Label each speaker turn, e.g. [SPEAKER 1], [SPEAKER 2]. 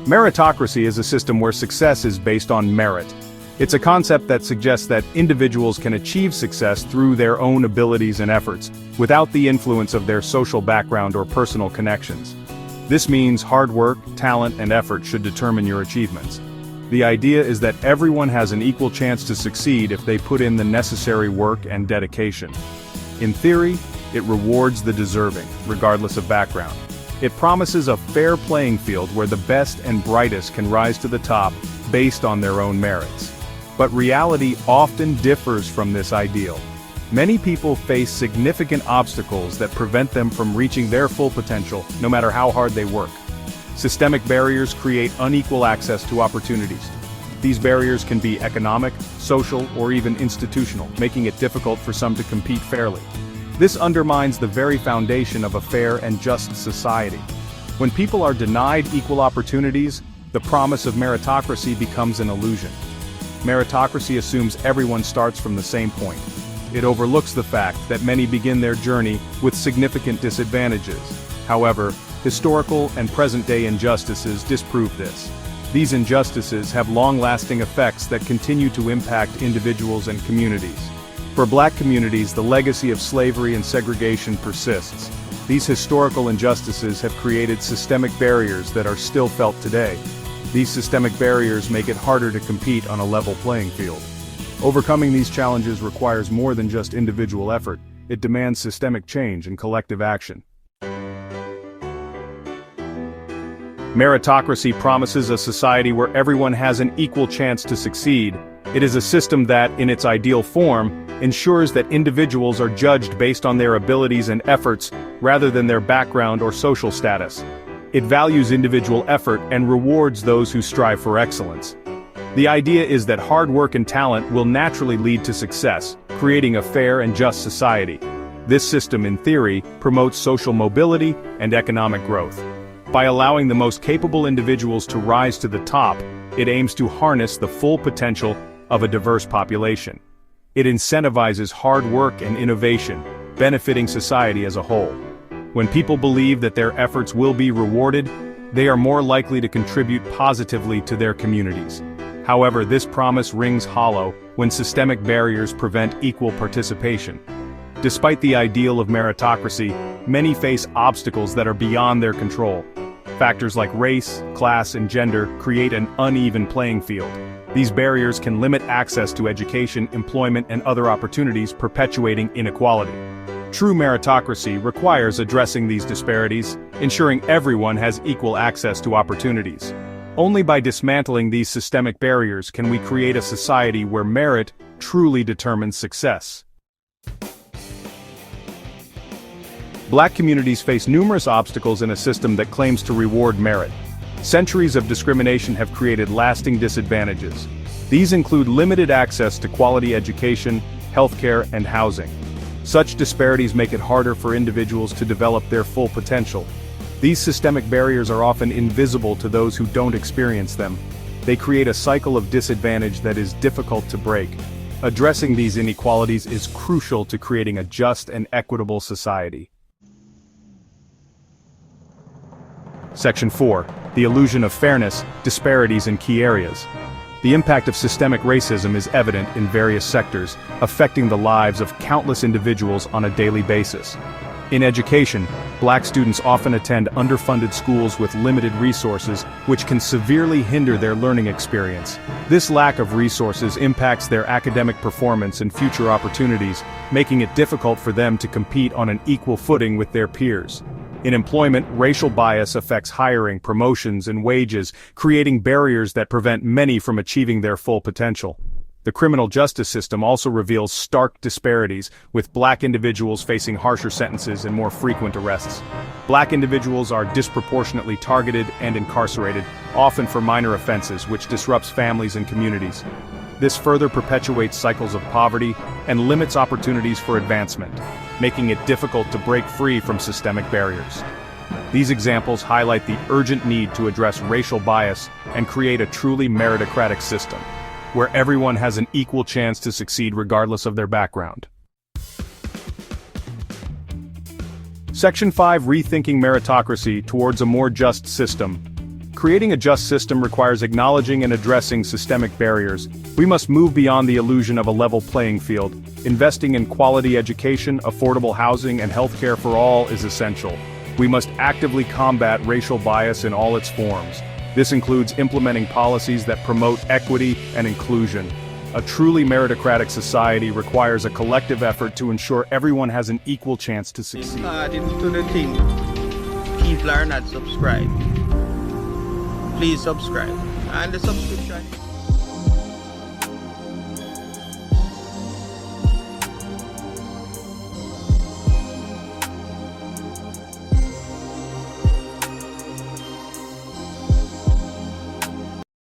[SPEAKER 1] Meritocracy is a system where success is based on merit. It's a concept that suggests that individuals can achieve success through their own abilities and efforts, without the influence of their social background or personal connections. This means hard work, talent, and effort should determine your achievements. The idea is that everyone has an equal chance to succeed if they put in the necessary work and dedication. In theory, it rewards the deserving, regardless of background. It promises a fair playing field where the best and brightest can rise to the top based on their own merits. But reality often differs from this ideal. Many people face significant obstacles that prevent them from reaching their full potential, no matter how hard they work. Systemic barriers create unequal access to opportunities. These barriers can be economic, social, or even institutional, making it difficult for some to compete fairly. This undermines the very foundation of a fair and just society. When people are denied equal opportunities, the promise of meritocracy becomes an illusion. Meritocracy assumes everyone starts from the same point. It overlooks the fact that many begin their journey with significant disadvantages. However, historical and present-day injustices disprove this. These injustices have long-lasting effects that continue to impact individuals and communities. For Black communities, the legacy of slavery and segregation persists. These historical injustices have created systemic barriers that are still felt today. These systemic barriers make it harder to compete on a level playing field. Overcoming these challenges requires more than just individual effort. It demands systemic change and collective action. Meritocracy promises a society where everyone has an equal chance to succeed. It is a system that, in its ideal form, ensures that individuals are judged based on their abilities and efforts rather than their background or social status. It values individual effort and rewards those who strive for excellence. The idea is that hard work and talent will naturally lead to success, creating a fair and just society. This system, in theory, promotes social mobility and economic growth. By allowing the most capable individuals to rise to the top, it aims to harness the full potential of a diverse population. It incentivizes hard work and innovation, benefiting society as a whole. When people believe that their efforts will be rewarded, they are more likely to contribute positively to their communities. However, this promise rings hollow when systemic barriers prevent equal participation. Despite the ideal of meritocracy, many face obstacles that are beyond their control. Factors like race, class, and gender create an uneven playing field. These barriers can limit access to education, employment, and other opportunities, perpetuating inequality. True meritocracy requires addressing these disparities, ensuring everyone has equal access to opportunities. Only by dismantling these systemic barriers can we create a society where merit truly determines success. Black communities face numerous obstacles in a system that claims to reward merit. Centuries of discrimination have created lasting disadvantages. These include limited access to quality education, healthcare, and housing. Such disparities make it harder for individuals to develop their full potential. These systemic barriers are often invisible to those who don't experience them. They create a cycle of disadvantage that is difficult to break. Addressing these inequalities is crucial to creating a just and equitable society. Section 4. The illusion of fairness, disparities in key areas. The impact of systemic racism is evident in various sectors, affecting the lives of countless individuals on a daily basis. In education, Black students often attend underfunded schools with limited resources, which can severely hinder their learning experience. This lack of resources impacts their academic performance and future opportunities, making it difficult for them to compete on an equal footing with their peers. In employment, racial bias affects hiring, promotions, and wages, creating barriers that prevent many from achieving their full potential. The criminal justice system also reveals stark disparities, with Black individuals facing harsher sentences and more frequent arrests. Black individuals are disproportionately targeted and incarcerated, often for minor offenses, which disrupts families and communities. This further perpetuates cycles of poverty and limits opportunities for advancement, making it difficult to break free from systemic barriers. These examples highlight the urgent need to address racial bias and create a truly meritocratic system, where everyone has an equal chance to succeed regardless of their background. Section 5. Rethinking meritocracy towards a more just system. Creating a just system requires acknowledging and addressing systemic barriers. We must move beyond the illusion of a level playing field. Investing in quality education, affordable housing, and healthcare for all is essential. We must actively combat racial bias in all its forms. This includes implementing policies that promote equity and inclusion. A truly meritocratic society requires a collective effort to ensure everyone has an equal chance to succeed.
[SPEAKER 2] Into the thing, people are not subscribed. Please subscribe. And the subscription